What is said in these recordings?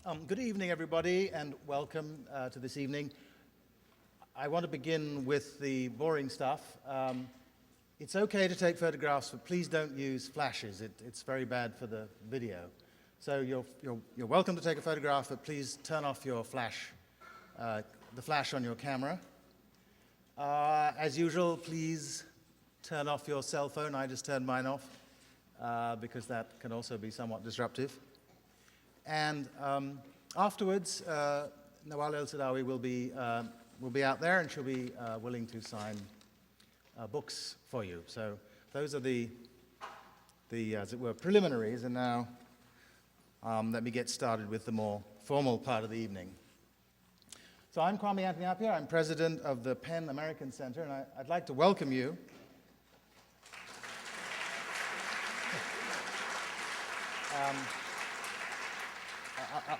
Good evening, everybody, and welcome to this evening. I want to begin with the boring stuff. It's okay to take photographs, but please don't use flashes. It's very bad for the video. So you're welcome to take a photograph, but please turn off your flash, the flash on your camera. As usual, please turn off your cell phone. I just turned mine off because that can also be somewhat disruptive. And afterwards, Nawal El Saadawi will be out there, and she'll be willing to sign books for you. So those are the as it were, preliminaries. And now let me get started with the more formal part of the evening. So I'm Kwame Anthony Appiah. I'm president of the PEN American Center, and I'd like to welcome you.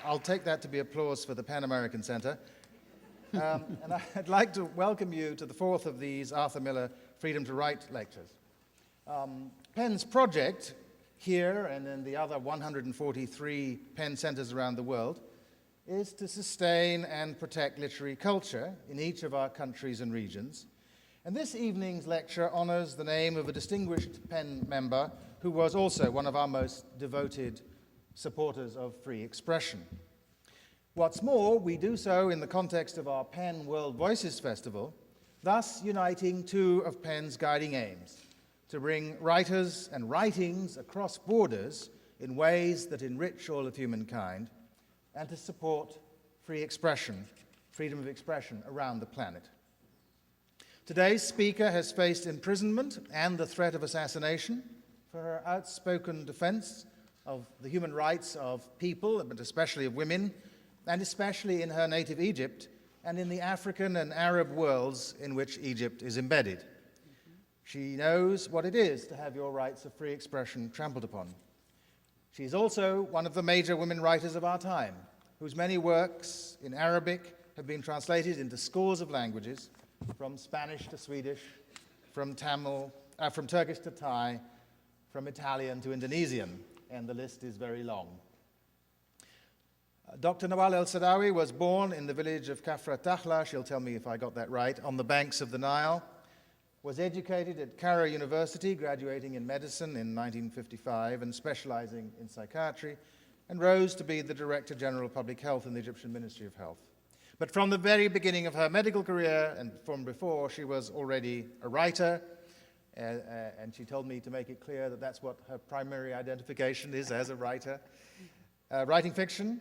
I'll take that to be applause for the Pan American Center. And I'd like to welcome you to the fourth of these Arthur Miller Freedom to Write lectures. PEN's project here and in the other 143 PEN centers around the world is to sustain and protect literary culture in each of our countries and regions. And this evening's lecture honors the name of a distinguished PEN member who was also one of our most devoted supporters of free expression. What's more, we do so in the context of our PEN World Voices Festival, thus uniting two of PEN's guiding aims, to bring writers and writings across borders in ways that enrich all of humankind, and to support free expression, freedom of expression around the planet. Today's speaker has faced imprisonment and the threat of assassination for her outspoken defense of the human rights of people, but especially of women, and especially in her native Egypt and in the African and Arab worlds in which Egypt is embedded. She knows what it is to have your rights of free expression trampled upon. She's also one of the major women writers of our time, whose many works in Arabic have been translated into scores of languages, from Spanish to Swedish, from Turkish to Thai, from Italian to Indonesian, and the list is very long. Dr. Nawal El Saadawi was born in the village of Kafra Takhla, she'll tell me if I got that right, on the banks of the Nile, was educated at Cairo University, graduating in medicine in 1955 and specializing in psychiatry, and rose to be the Director General of Public Health in the Egyptian Ministry of Health. But from the very beginning of her medical career, and from before, she was already a writer, and she told me to make it clear that that's what her primary identification is, as a writer. Writing fiction,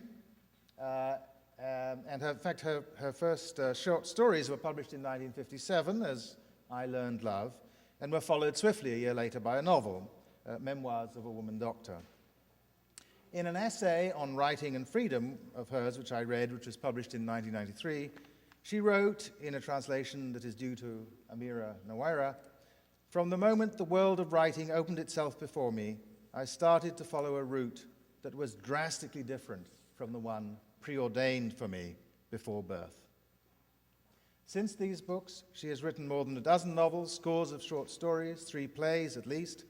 and in fact her first short stories were published in 1957 as I Learned Love, and were followed swiftly a year later by a novel, Memoirs of a Woman Doctor. In an essay on writing and freedom of hers, which I read, which was published in 1993, she wrote, in a translation that is due to Amira Nawaira, "From the moment the world of writing opened itself before me, I started to follow a route that was drastically different from the one preordained for me before birth." Since these books, she has written more than a dozen novels, scores of short stories, 3 plays at least,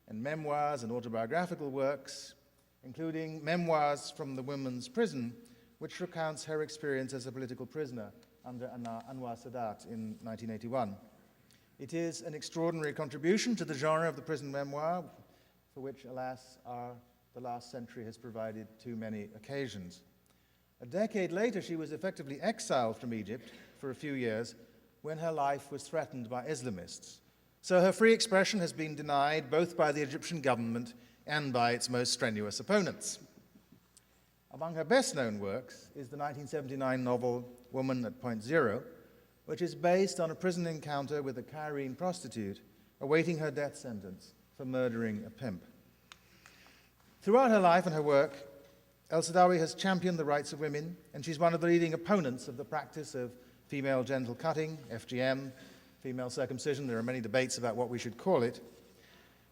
and memoirs and autobiographical works, including Memoirs from the Women's Prison, which recounts her experience as a political prisoner under Anwar Sadat in 1981. It is an extraordinary contribution to the genre of the prison memoir, for which, alas, the last century has provided too many occasions. A decade later, she was effectively exiled from Egypt for a few years when her life was threatened by Islamists. So her free expression has been denied both by the Egyptian government and by its most strenuous opponents. Among her best-known works is the 1979 novel Woman at Point Zero, which is based on a prison encounter with a Cairene prostitute awaiting her death sentence for murdering a pimp. Throughout her life and her work, El Saadawi has championed the rights of women, and she's one of the leading opponents of the practice of female genital cutting, FGM, female circumcision. There are many debates about what we should call it.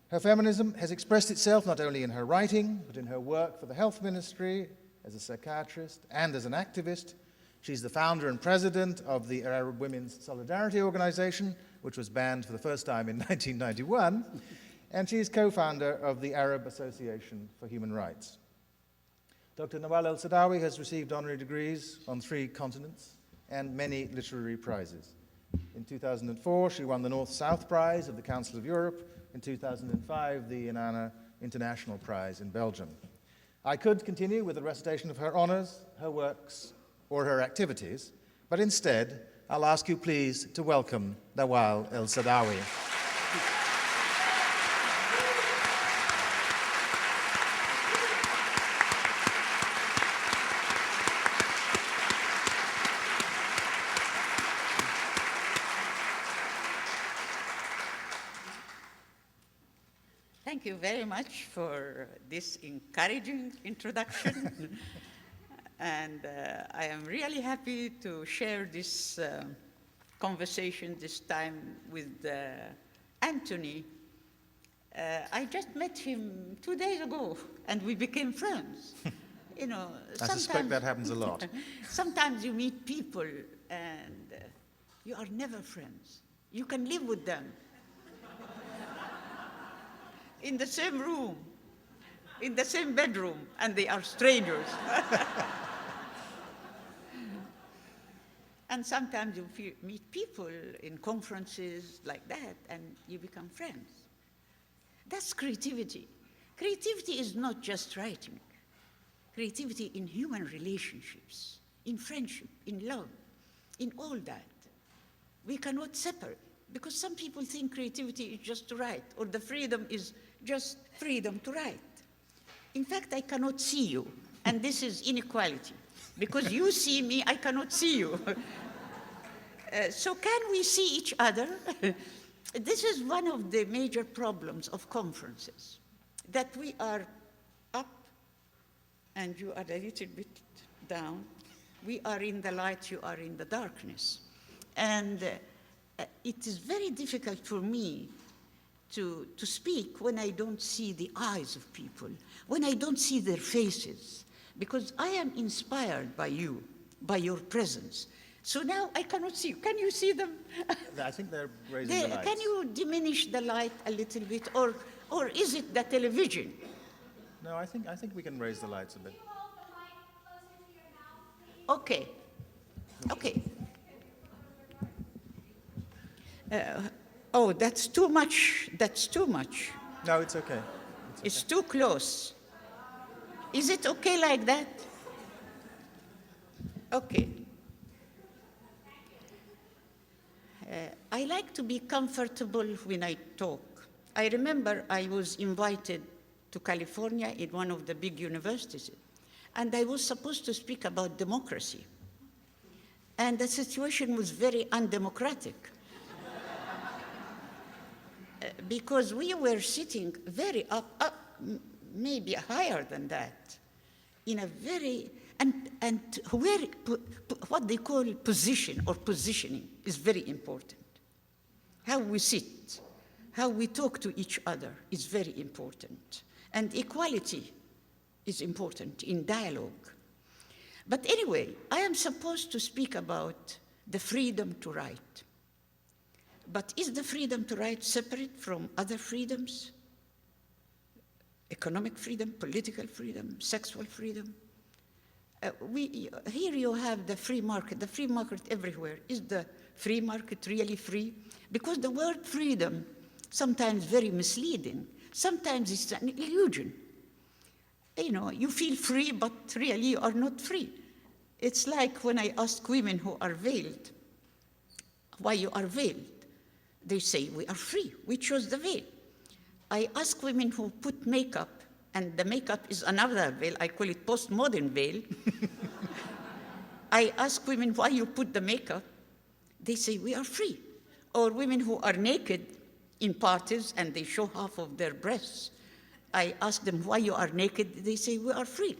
Her feminism has expressed itself not only in her writing, but in her work for the health ministry, as a psychiatrist, and as an activist. She's the founder and president of the Arab Women's Solidarity Organization, which was banned for the first time in 1991, and she's co-founder of the Arab Association for Human Rights. Dr. Nawal El Saadawi has received honorary degrees on 3 continents and many literary prizes. In 2004, she won the North-South Prize of the Council of Europe. In 2005, the Inanna International Prize in Belgium. I could continue with the recitation of her honors, her works, or her activities, but instead, I'll ask you please to welcome Nawal El Saadawi. Thank you very much for this encouraging introduction. And I am really happy to share this conversation this time with Anthony. I just met him 2 days ago, and we became friends. You know, I suspect that happens a lot. Sometimes you meet people, and you are never friends. You can live with them in the same room, in the same bedroom, and they are strangers. And sometimes you meet people in conferences like that, and you become friends. That's creativity. Creativity is not just writing. Creativity in human relationships, in friendship, in love, in all that. We cannot separate, because some people think creativity is just to write, or the freedom is just freedom to write. In fact, I cannot see you, and this is inequality. Because you see me, I cannot see you. So can we see each other? This is one of the major problems of conferences, that we are up and you are a little bit down. We are in the light, you are in the darkness. And it is very difficult for me to speak when I don't see the eyes of people, when I don't see their faces, because I am inspired by you, by your presence. So now I cannot see you. Can you see them? I think they're raising the lights. Can you diminish the light a little bit, or is it the television? No, I think we can raise the lights a bit. Okay. Okay. Oh, that's too much. That's too much. No, it's okay. It's too close. Is it okay like that? Okay. I like to be comfortable when I talk. I remember I was invited to California in one of the big universities, and I was supposed to speak about democracy. And the situation was very undemocratic. Because we were sitting very up, maybe higher than that, in a very, and where, what they call position or positioning is very important. How we sit, how we talk to each other is very important. And equality is important in dialogue. But anyway, I am supposed to speak about the freedom to write. But is the freedom to write separate from other freedoms? Economic freedom, political freedom, sexual freedom? Here you have the free market everywhere. Is the free market really free? Because the word freedom, sometimes very misleading, sometimes it's an illusion. You know, you feel free, but really you are not free. It's like when I ask women who are veiled, why you are veiled? They say, we are free, we chose the veil. I ask women who put makeup, and the makeup is another veil, I call it postmodern veil. I ask women why you put the makeup, they say, we are free. Or women who are naked in parties and they show half of their breasts. I ask them why you are naked, they say, we are free.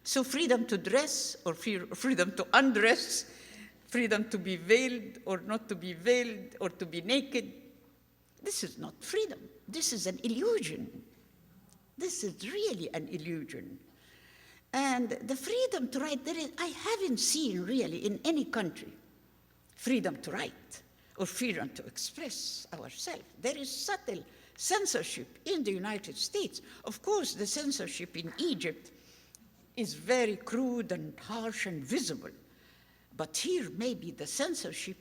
So freedom to dress or freedom to undress, freedom to be veiled or not to be veiled or to be naked, this is not freedom. This is an illusion. This is really an illusion. And the freedom to write, I haven't seen really in any country freedom to write or freedom to express ourselves. There is subtle censorship in the United States. Of course, the censorship in Egypt is very crude and harsh and visible. But here, maybe the censorship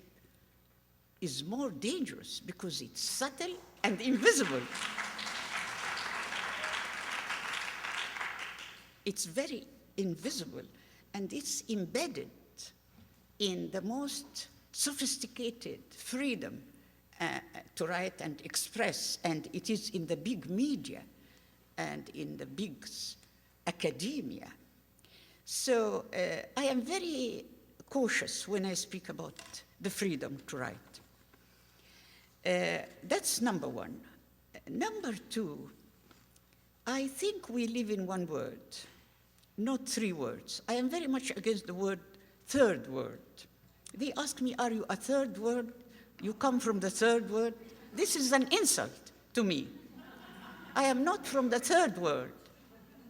is more dangerous because it's subtle and invisible. It's very invisible, and it's embedded in the most sophisticated freedom to write and express, and it is in the big media and in the big academia. So I am very cautious when I speak about the freedom to write. That's number one. Number two, I think we live in one word, not three words. I am very much against the word third word. They ask me, are you a third word? You come from the third word? This is an insult to me. I am not from the third word.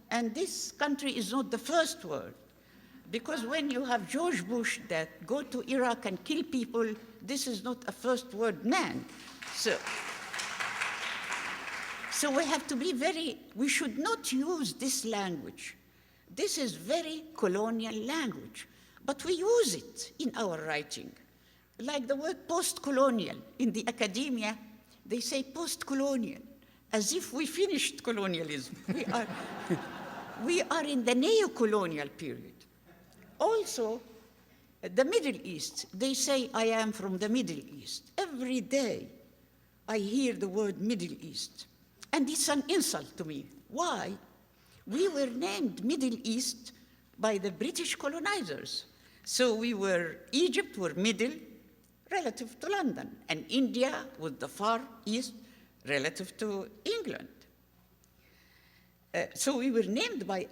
And this country is not the first word. Because when you have George Bush that go to Iraq and kill people, this is not a first word man. So we have to be we should not use this language. This is very colonial language, but we use it in our writing. Like the word post-colonial. In the academia, they say post-colonial, as if we finished colonialism. We are in the neo-colonial period. Also, the Middle East, they say I am from the Middle East. Every day I hear the word Middle East, and it's an insult to me. Why? We were named Middle East by the British colonizers. So Egypt were middle relative to London, and India was the far east relative to England. So we were named by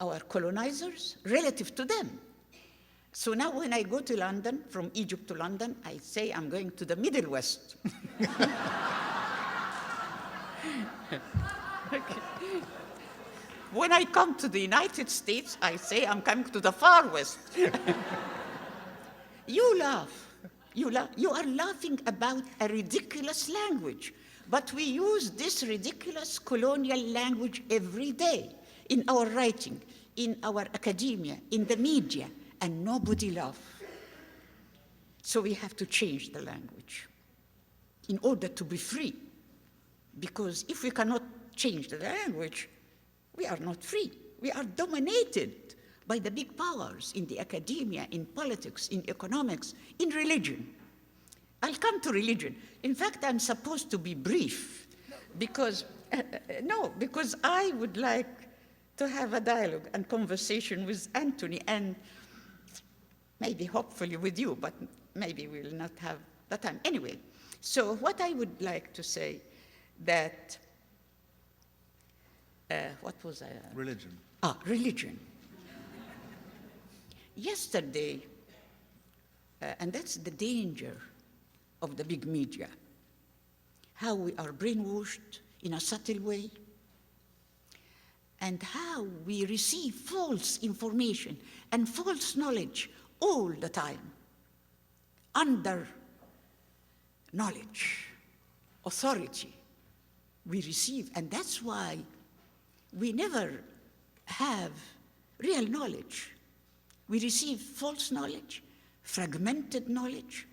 our colonizers relative to them. So now when I go to London, from Egypt to London, I say I'm going to the Middle West. Okay. When I come to the United States, I say I'm coming to the Far West. You laugh. You are laughing about a ridiculous language, but we use this ridiculous colonial language every day in our writing, in our academia, in the media, and nobody laughs. So we have to change the language in order to be free, because if we cannot change the language, we are not free. We are dominated by the big powers in the academia, in politics, in economics, in religion. I'll come to religion. In fact, I'm supposed to be brief because, because I would like to have a dialogue and conversation with Anthony and maybe hopefully with you, but maybe we'll not have the time. Anyway, so what I would like to say that, what was I? Religion. Religion. Yesterday, and that's the danger of the big media, how we are brainwashed in a subtle way, and how we receive false information and false knowledge all the time, under knowledge, authority we receive, and that's why we never have real knowledge. We receive false knowledge, fragmented knowledge,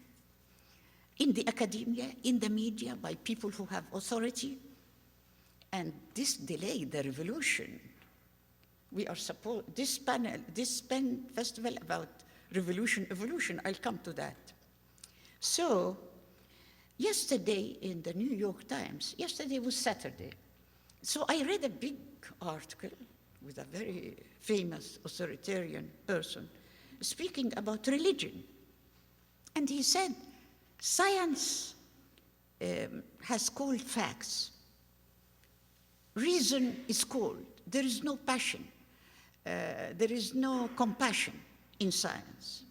in the academia, in the media, by people who have authority, and this delayed the revolution. We are supposed, this Penn Festival about revolution, evolution, I'll come to that. So, yesterday in the New York Times, yesterday was Saturday, so I read a big article with a very famous authoritarian person speaking about religion. And he said, science has cold facts. Reason is cold. There is no passion. There is no compassion in science.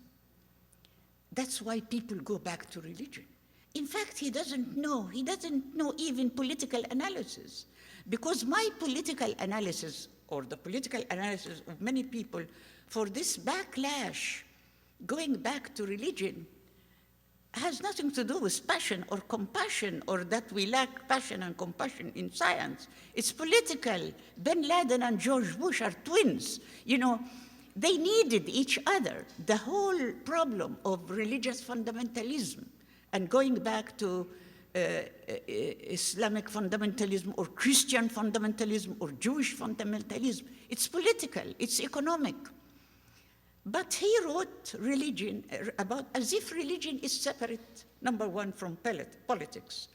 That's why people go back to religion. In fact, he doesn't know even political analysis, because my political analysis, or the political analysis of many people, for this backlash, going back to religion, has nothing to do with passion or compassion, or that we lack passion and compassion in science. It's political. Bin Laden and George Bush are twins. You know, they needed each other. The whole problem of religious fundamentalism and going back to Islamic fundamentalism or Christian fundamentalism or Jewish fundamentalism, it's political, it's economic. But he wrote religion about as if religion is separate, number one, from politics,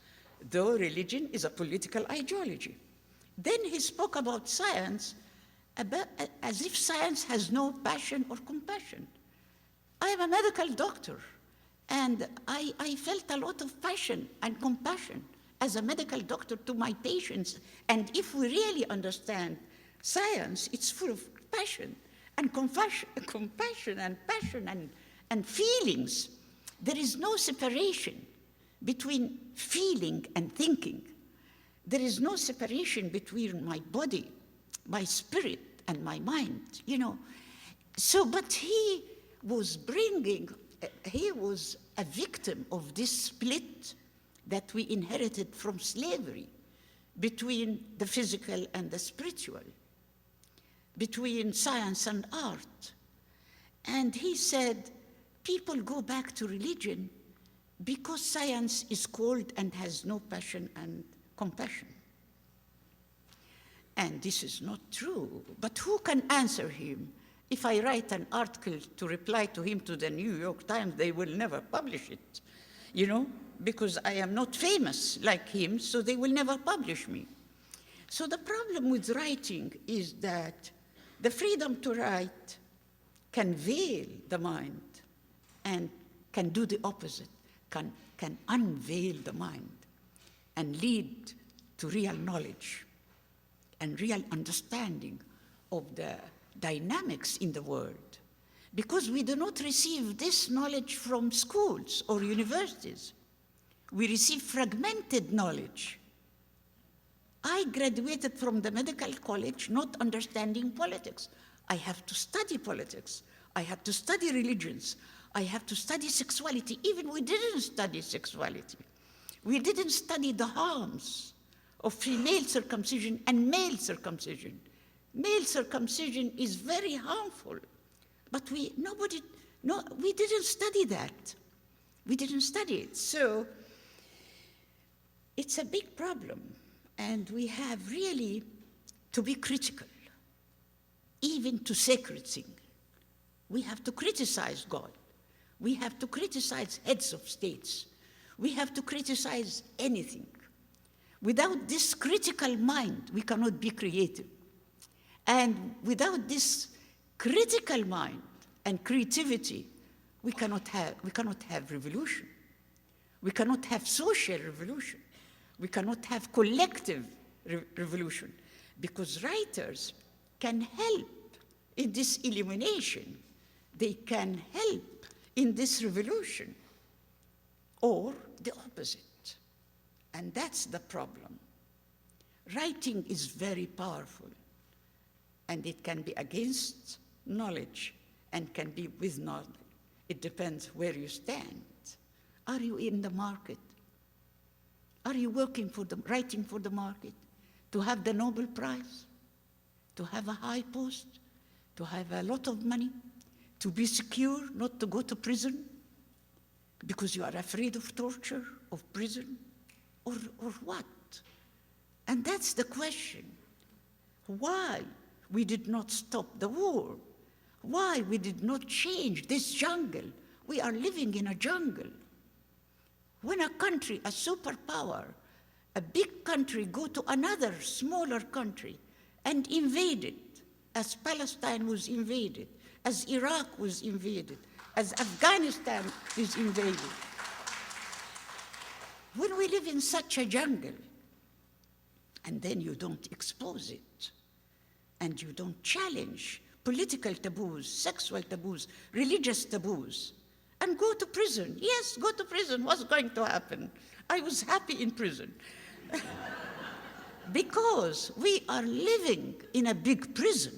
though religion is a political ideology. Then he spoke about science as if science has no passion or compassion. I am a medical doctor, and I felt a lot of passion and compassion as a medical doctor to my patients. And if we really understand science, it's full of passion and compassion and passion and feelings. There is no separation between feeling and thinking. There is no separation between my body, my spirit, and my mind, you know. So, but he was a victim of this split that we inherited from slavery between the physical and the spiritual, between science and art. And he said, people go back to religion because science is cold and has no passion and compassion. And this is not true, but who can answer him? If I write an article to reply to him to the New York Times, they will never publish it, you know, because I am not famous like him, so they will never publish me. So the problem with writing is that the freedom to write can veil the mind and can do the opposite, can unveil the mind and lead to real knowledge and real understanding of the dynamics in the world. Because we do not receive this knowledge from schools or universities. We receive fragmented knowledge. I graduated from the medical college not understanding politics. I have to study politics. I had to study religions. I have to study sexuality. Even we didn't study sexuality. We didn't study the harms of female circumcision and male circumcision. Male circumcision is very harmful, but we didn't study that. We didn't study it. So it's a big problem, and we have really to be critical, even to sacred things. We have to criticize God. We have to criticize heads of states. We have to criticize anything. Without this critical mind, we cannot be creative. And without this critical mind and creativity, we cannot have revolution. We cannot have social revolution. We cannot have collective revolution, because writers can help in this illumination. They can help in this revolution, or the opposite. And that's the problem. Writing is very powerful, and it can be against knowledge and can be with knowledge. It depends where you stand. Are you in the market? Are you writing for the market? To have the Nobel Prize? To have a high post? To have a lot of money? To be secure, not to go to prison? Because you are afraid of torture, of prison? Or what? And that's the question. Why we did not stop the war? Why we did not change this jungle? We are living in a jungle. When a country, a superpower, a big country go to another smaller country and invade it, as Palestine was invaded, as Iraq was invaded, as Afghanistan is invaded. When we live in such a jungle, and then you don't expose it, and you don't challenge political taboos, sexual taboos, religious taboos, and go to prison. Yes, go to prison. What's going to happen? I was happy in prison. Because we are living in a big prison.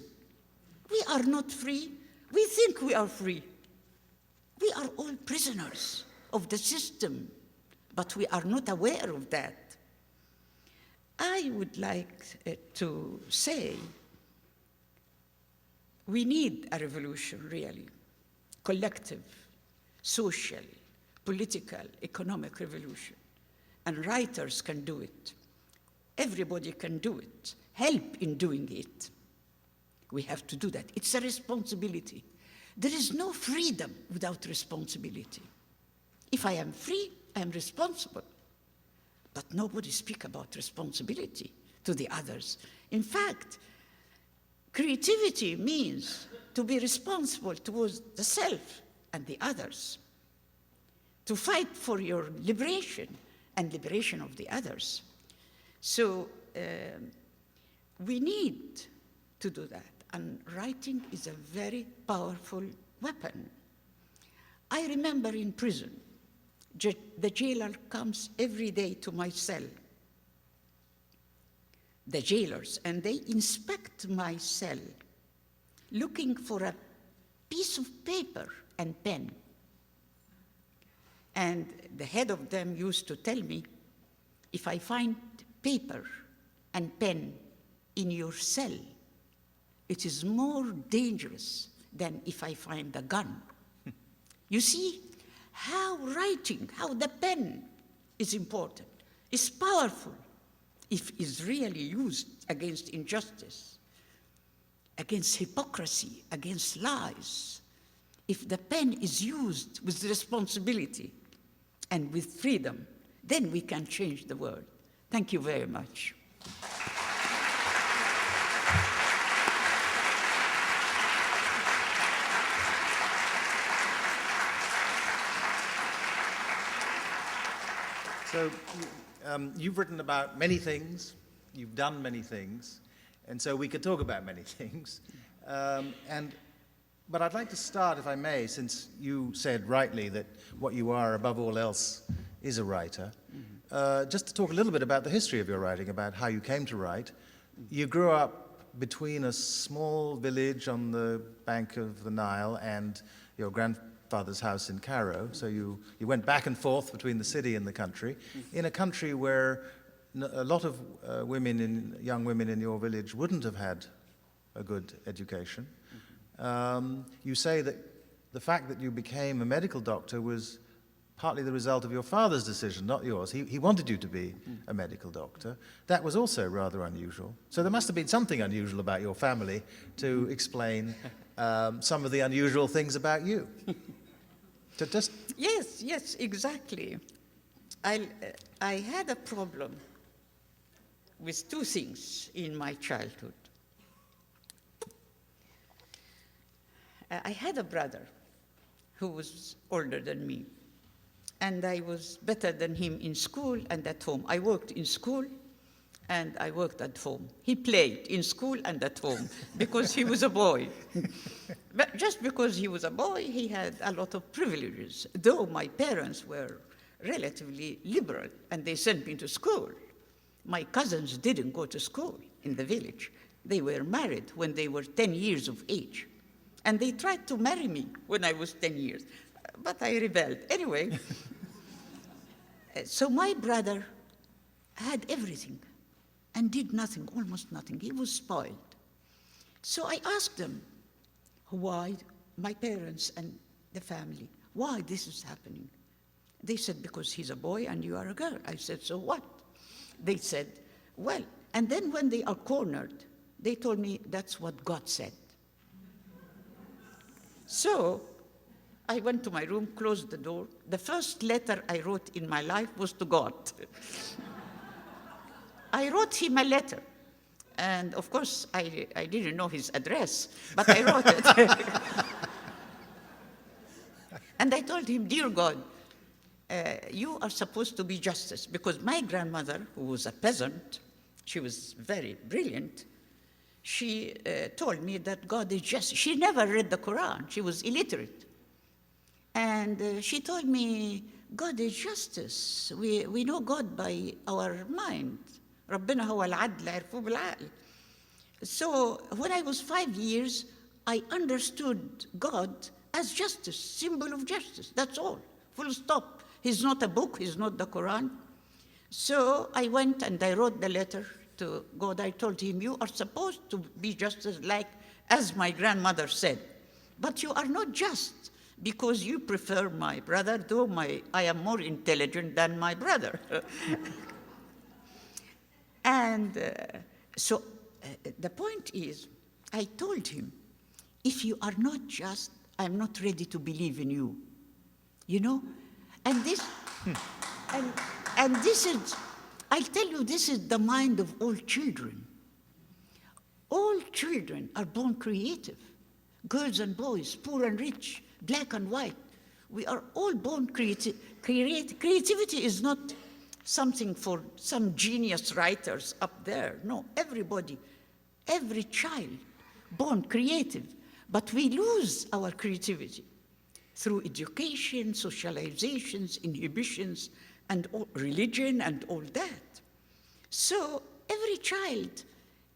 We are not free. We think we are free. We are all prisoners of the system, but we are not aware of that. I would like to say we need a revolution, really, collective, social, political, economic revolution, and writers can do it. Everybody can do it, help in doing it. We have to do that. It's a responsibility. There is no freedom without responsibility. If I am free, I am responsible. But nobody speaks about responsibility to the others. In fact, creativity means to be responsible towards the self and the others, to fight for your liberation and liberation of the others. So we need to do that, and writing is a very powerful weapon. I remember in prison, the jailer comes every day to my cell, the jailers, and they inspect my cell, looking for a piece of paper and pen. And the head of them used to tell me, if I find paper and pen in your cell, it is more dangerous than if I find a gun. You see how writing, how the pen is important, is powerful if it's really used against injustice, against hypocrisy, against lies. If the pen is used with responsibility and with freedom, then we can change the world. Thank you very much. So you've written about many things, you've done many things, and so we could talk about many things. But I'd like to start, if I may, since you said rightly that what you are above all else is a writer, just to talk a little bit about the history of your writing, about how you came to write. You grew up between a small village on the bank of the Nile and your grandfather's house in Cairo, so you went back and forth between the city and the country, in a country where a lot of young women in your village wouldn't have had a good education. You say that the fact that you became a medical doctor was partly the result of your father's decision, not yours. He wanted you to be a medical doctor. That was also rather unusual. So there must have been something unusual about your family to explain some of the unusual things about you. Yes, exactly. I had a problem with two things in my childhood. I had a brother who was older than me, and I was better than him in school and at home. I worked in school and I worked at home. He played in school and at home because he was a boy. But just because he was a boy, he had a lot of privileges, though my parents were relatively liberal and they sent me to school. My cousins didn't go to school in the village. They were married when they were 10 years of age. And they tried to marry me when I was 10 years, but I rebelled. Anyway, so my brother had everything and did nothing, almost nothing. He was spoiled. So I asked them why, my parents and the family, why this is happening. They said, because he's a boy and you are a girl. I said, so what? They said, well, and then when they are cornered, they told me that's what God said. So I went to my room, closed the door. The first letter I wrote in my life was to God. I wrote him a letter. And of course, I didn't know his address, but I wrote it. And I told him, dear God, you are supposed to be justice, because my grandmother, who was a peasant, she was very brilliant, she told me that God is just. She never read the Quran. She was illiterate. And she told me, God is justice. We know God by our mind. ربنا هو العدل عرفوه بالعقل. So when I was 5 years, I understood God as justice, symbol of justice. That's all. full stop. He's not a book, he's not the Quran. So I went and I wrote the letter to God. I told him, you are supposed to be just as my grandmother said, but you are not just, because you prefer my brother, though I am more intelligent than my brother. And so the point is, I told him, if you are not just, I'm not ready to believe in you. You know? And this, and this is, I'll tell you, this is the mind of all children. All children are born creative. Girls and boys, poor and rich, black and white. We are all born creative. Creativity is not something for some genius writers up there. No, everybody, every child, born creative. But we lose our creativity through education, socializations, inhibitions, and religion and all that. So every child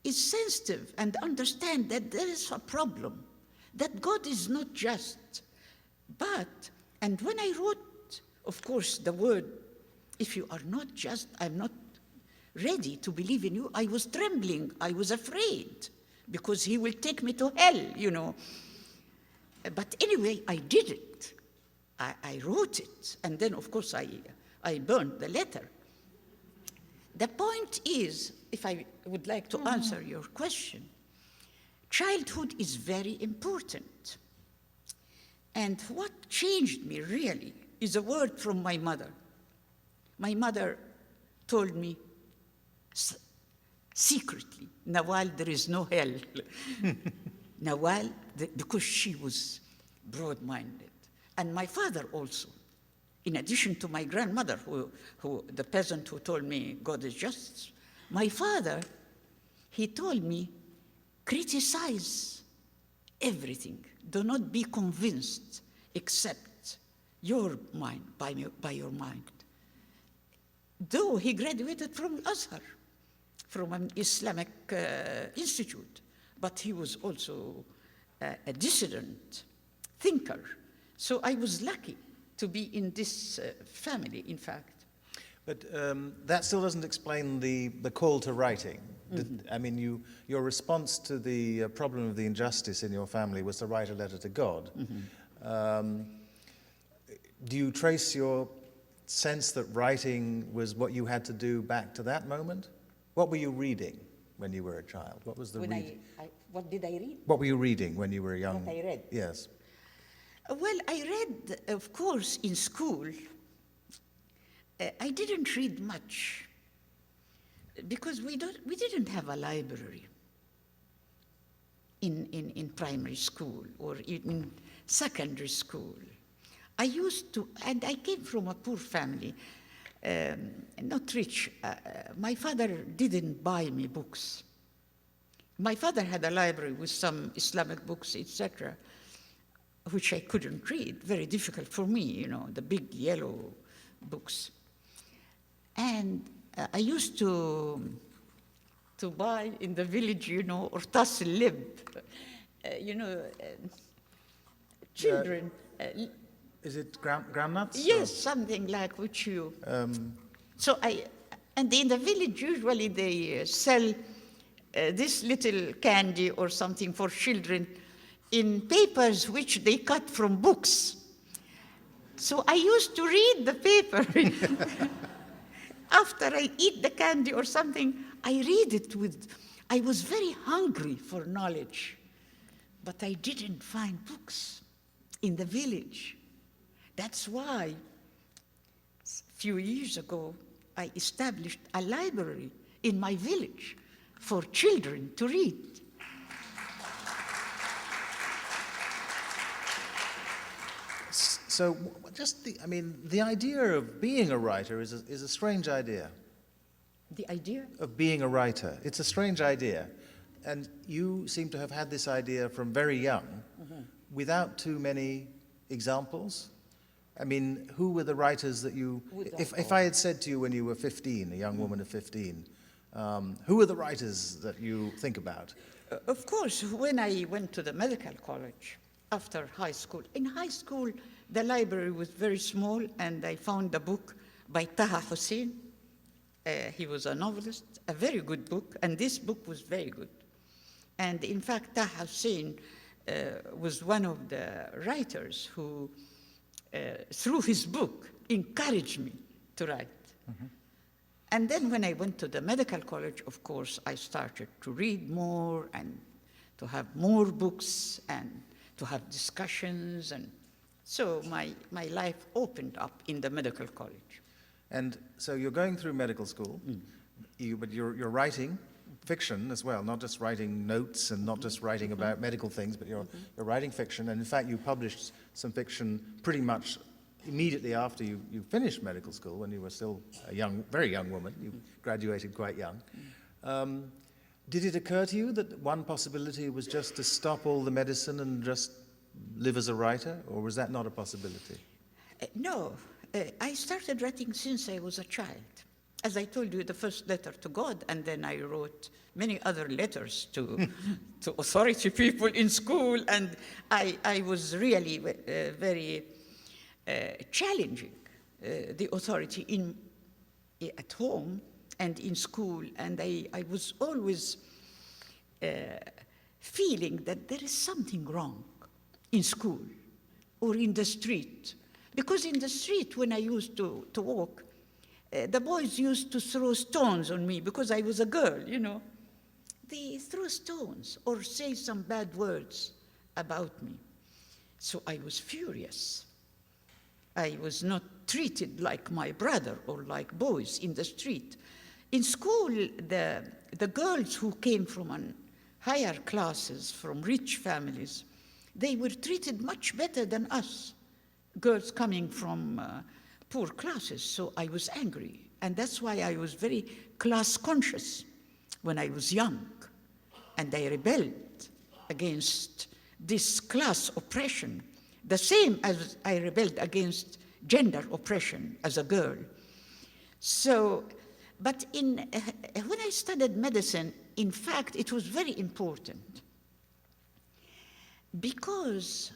is sensitive and understand that there is a problem, that God is not just. But, and when I wrote, of course, the word, if you are not just, I'm not ready to believe in you, I was trembling, I was afraid, because he will take me to hell, you know. But anyway, I did it. I wrote it, and then, of course, I burned the letter. The point is, if I would like to answer your question, childhood is very important. And what changed me, really, is a word from my mother. My mother told me, secretly, Nawal, there is no hell. Nawal, because she was broad-minded. And my father also, in addition to my grandmother, who the peasant who told me God is just, my father, he told me, criticize everything. Do not be convinced, except your mind, by your mind. Though he graduated from Azhar, from an Islamic institute, but he was also a dissident thinker. So I was lucky to be in this family, in fact. But that still doesn't explain the call to writing. I mean, your response to the problem of the injustice in your family was to write a letter to God. Do you trace your sense that writing was what you had to do back to that moment? What were you reading when you were a child? What was the reading? What did I read? What were you reading when you were young? What I read? Yes. Well, I read, of course, in school. I didn't read much because we didn't have a library in primary school or in secondary school. I used to, and I came from a poor family, not rich. My father didn't buy me books. My father had a library with some Islamic books, etc., which I couldn't read, very difficult for me, you know, the big yellow books. And I used to buy in the village, you know, ortas lib, you know, children. Is it groundnuts? Yes, something like which you. So and in the village usually they sell this little candy or something for children in papers which they cut from books. So I used to read the paper. After I eat the candy or something, I read it I was very hungry for knowledge, but I didn't find books in the village. That's why a few years ago, I established a library in my village for children to read. So just the idea of being a writer is a strange idea. The idea? Of being a writer. It's a strange idea. And you seem to have had this idea from very young, without too many examples. I mean, who were the writers that you... If I had said to you when you were 15, a young woman of 15, who are the writers that you think about? Of course, when I went to the medical college after high school, in high school, The library was very small, and I found a book by Taha Hussein. He was a novelist, a very good book, and this book was very good. And in fact, Taha Hussein was one of the writers who, through his book, encouraged me to write. Mm-hmm. And then when I went to the medical college, of course, I started to read more and to have more books and to have discussions. And so my life opened up in the medical college. And so you're going through medical school, but you're writing fiction as well, not just writing notes and not just writing about medical things, but you're writing fiction. And in fact, you published some fiction pretty much immediately after you finished medical school, when you were still a very young woman. You graduated quite young. Did it occur to you that one possibility was just to stop all the medicine and just live as a writer, or was that not a possibility? No. I started writing since I was a child. As I told you, the first letter to God, and then I wrote many other letters to authority people in school, and I was really very challenging the authority at home and in school, and I was always feeling that there is something wrong in school or in the street. Because in the street, when I used to walk, the boys used to throw stones on me because I was a girl, you know. They threw stones or say some bad words about me. So I was furious. I was not treated like my brother or like boys in the street. In school, the girls who came from higher classes, from rich families, they were treated much better than us, girls coming from poor classes. So I was angry. And that's why I was very class conscious when I was young. And I rebelled against this class oppression, the same as I rebelled against gender oppression as a girl. So, but when I studied medicine, in fact, it was very important because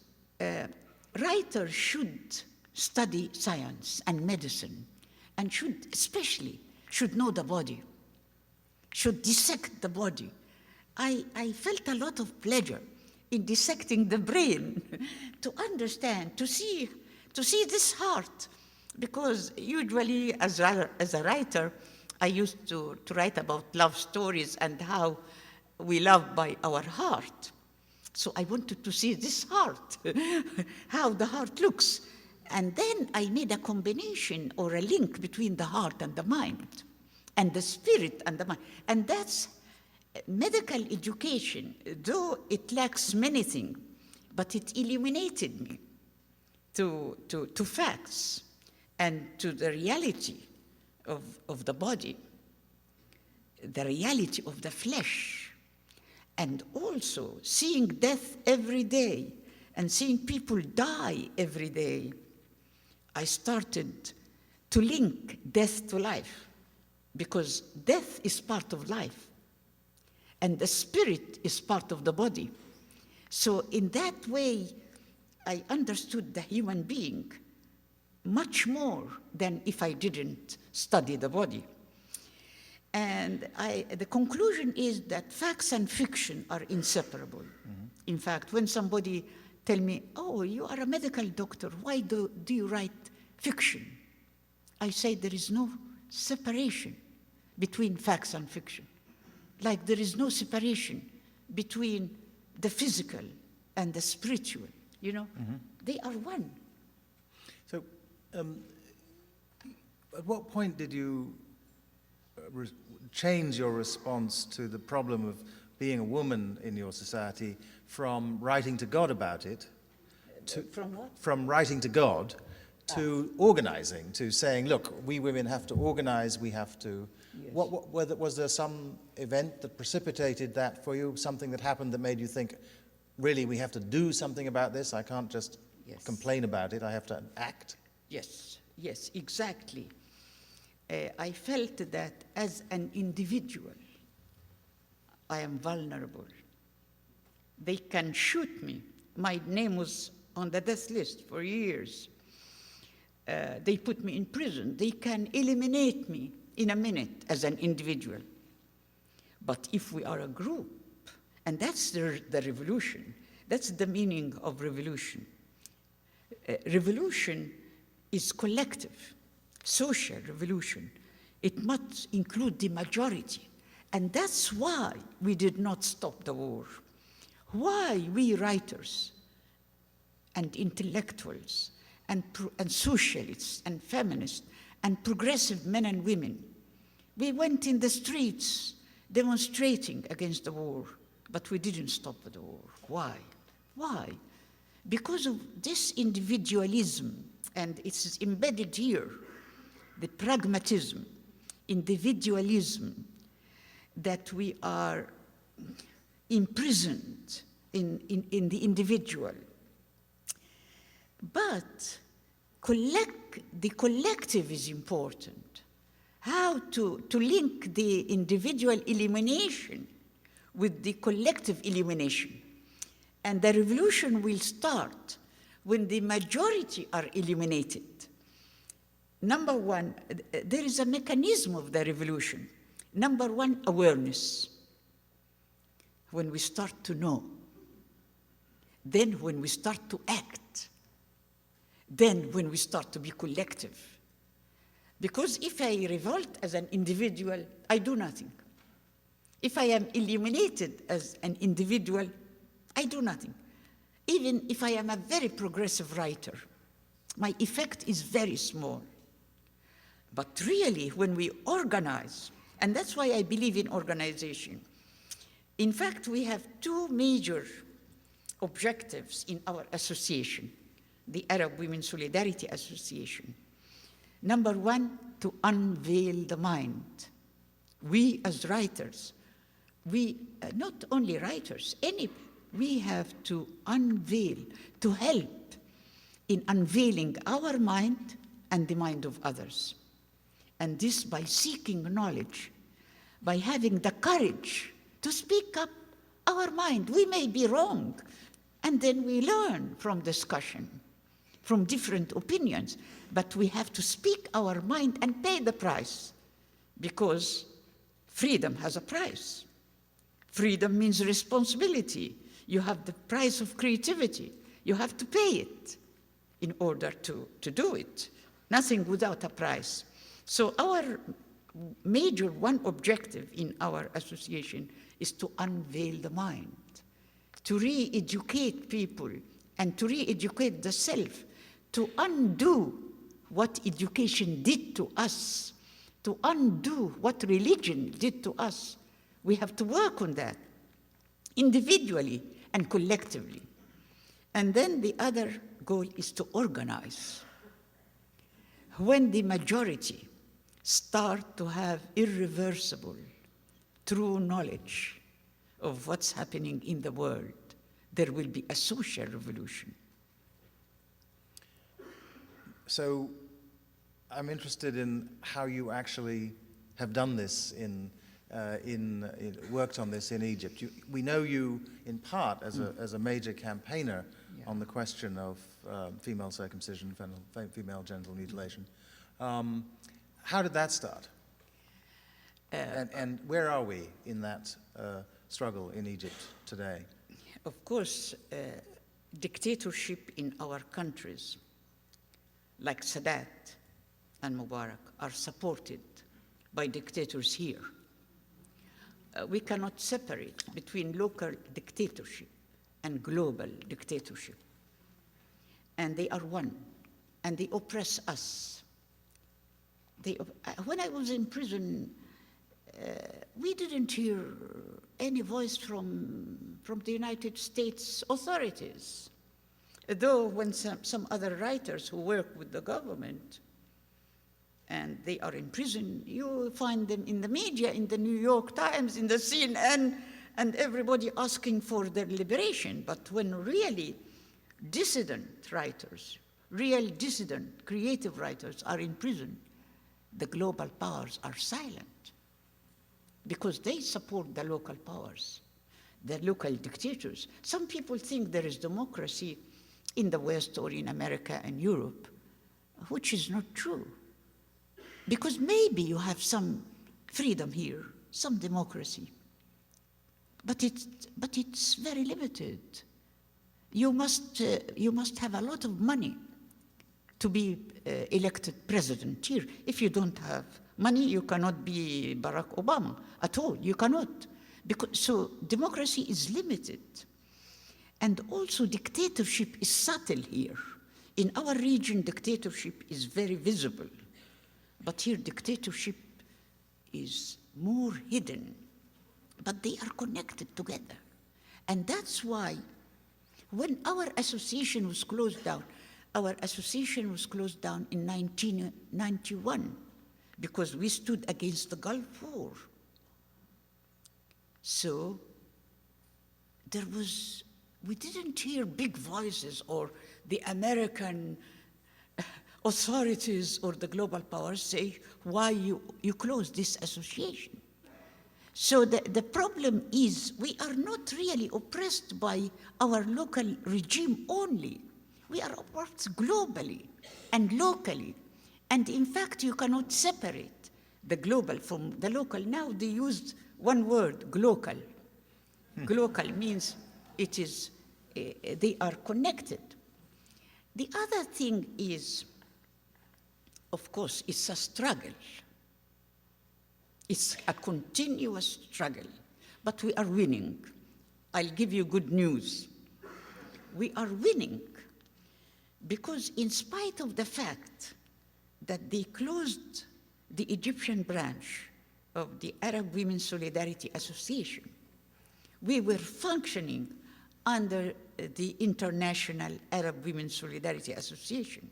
writers should study science and medicine, and especially should know the body, should dissect the body. I felt a lot of pleasure in dissecting the brain to understand, to see this heart, because usually as a writer, I used to write about love stories and how we love by our heart. So I wanted to see this heart, how the heart looks. And then I made a combination or a link between the heart and the mind, and the spirit and the mind. And that's medical education, though it lacks many things, but it illuminated me to facts and to the reality of the body, the reality of the flesh, and also seeing death every day and seeing people die every day. I started to link death to life, because death is part of life, and the spirit is part of the body. So in that way, I understood the human being much more than if I didn't study the body. And the conclusion is that facts and fiction are inseparable. Mm-hmm. In fact, when somebody tell me, oh, you are a medical doctor, why do you write fiction? I say there is no separation between facts and fiction. Like there is no separation between the physical and the spiritual, you know? Mm-hmm. They are one. So, at what point did you change your response to the problem of being a woman in your society from writing to God about it, from what? From writing to God to organizing, to saying, look, we women have to organize, we have to... Yes. Was there some event that precipitated that for you, something that happened that made you think, really, we have to do something about this? I can't just complain about it, I have to act? Yes, exactly. I felt that as an individual, I am vulnerable. They can shoot me. My name was on the death list for years. They put me in prison. They can eliminate me in a minute as an individual. But if we are a group, and that's the revolution, that's the meaning of revolution. Revolution is collective, social revolution. It must include the majority. And that's why we did not stop the war. Why we writers and intellectuals and socialists and feminists and progressive men and women, we went in the streets demonstrating against the war, but we didn't stop the war. Why? Why? Because of this individualism, and it's embedded here, the pragmatism, individualism, that we are imprisoned in the individual. But the collective is important. How to link the individual elimination with the collective elimination. And the revolution will start when the majority are eliminated. Number one, there is a mechanism of the revolution. Number one, awareness. When we start to know, then when we start to act, then when we start to be collective. Because if I revolt as an individual, I do nothing. If I am eliminated as an individual, I do nothing. Even if I am a very progressive writer, my effect is very small. But really, when we organize, and that's why I believe in organization. In fact, we have two major objectives in our association, the Arab Women Solidarity Association. Number one, to unveil the mind. We as writers, not only writers, we have to unveil, to help in unveiling our mind and the mind of others. And this by seeking knowledge, by having the courage to speak up our mind. We may be wrong, and then we learn from discussion, from different opinions, but we have to speak our mind and pay the price, because freedom has a price. Freedom means responsibility. You have the price of creativity. You have to pay it in order to do it. Nothing without a price. So our major one objective in our association is to unveil the mind, to re-educate people and to re-educate the self, to undo what education did to us, to undo what religion did to us. We have to work on that individually and collectively. And then the other goal is to organize. When the majority start to have irreversible, true knowledge of what's happening in the world, there will be a social revolution. So I'm interested in how you actually have done this worked on this in Egypt. We know you in part as a major campaigner on the question of female circumcision, female genital mutilation. How did that start? And where are we in that struggle in Egypt today? Of course, dictatorship in our countries, like Sadat and Mubarak, are supported by dictators here. We cannot separate between local dictatorship and global dictatorship. And they are one, and they oppress us. When I was in prison, we didn't hear any voice from the United States authorities. Though when some other writers who work with the government and they are in prison, you find them in the media, in the New York Times, in the CNN, and everybody asking for their liberation. But when really dissident writers, real dissident, creative writers are in prison, the global powers are silent because they support the local powers, the local dictators. Some people think there is democracy in the West or in America and Europe, which is not true. Because maybe you have some freedom here, some democracy, but it's very limited. You must have a lot of money to be elected president here. If you don't have money, you cannot be Barack Obama at all. You cannot. So democracy is limited. And also dictatorship is subtle here. In our region, dictatorship is very visible. But here, dictatorship is more hidden. But they are connected together. And that's why when our association was closed down, our association was closed down in 1991 because we stood against the Gulf War. So we didn't hear big voices or the American authorities or the global powers say why you closed this association. So the problem is we are not really oppressed by our local regime only. We are oppressed globally and locally. And in fact, you cannot separate the global from the local. Now they used one word, glocal. Glocal means it is, they are connected. The other thing is, of course, it's a struggle. It's a continuous struggle, but we are winning. I'll give you good news. We are winning because in spite of the fact that they closed the Egyptian branch of the Arab Women's Solidarity Association, we were functioning under the International Arab Women's Solidarity Association.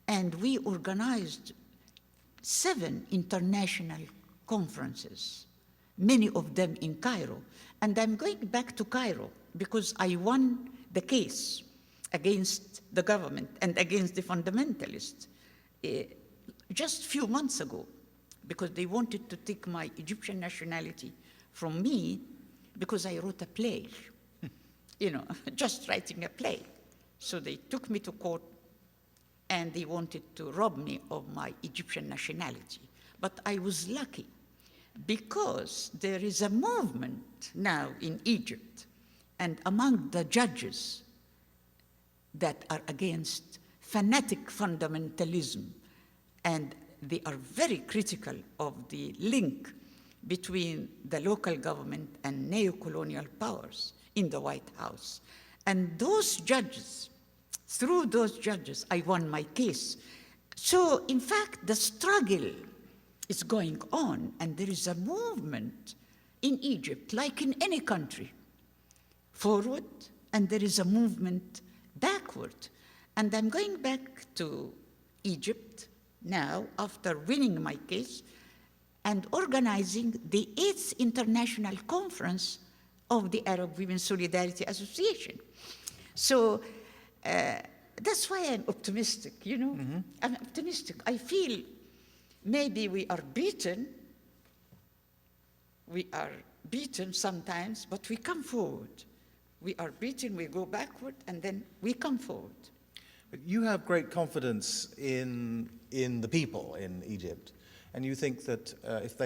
And we organized 7 international conferences, many of them in Cairo. And I'm going back to Cairo because I won the case against the government and against the fundamentalists just a few months ago because they wanted to take my Egyptian nationality from me because I wrote a play, just writing a play. So they took me to court and they wanted to rob me of my Egyptian nationality. But I was lucky because there is a movement now in Egypt and among the judges that are against fanatic fundamentalism, and they are very critical of the link between the local government and neo-colonial powers in the White House. And those judges, through those judges, I won my case. So, in fact, the struggle is going on, and there is a movement in Egypt, like in any country, forward, and there is a movement backward. And I'm going back to Egypt now, after winning my case, and organizing the 8th International Conference of the Arab Women's Solidarity Association. So that's why I'm optimistic, I'm optimistic. I feel maybe we are beaten sometimes, but we come forward. We are beaten, we go backward, and then we come forward. But you have great confidence in the people in Egypt, and you think that if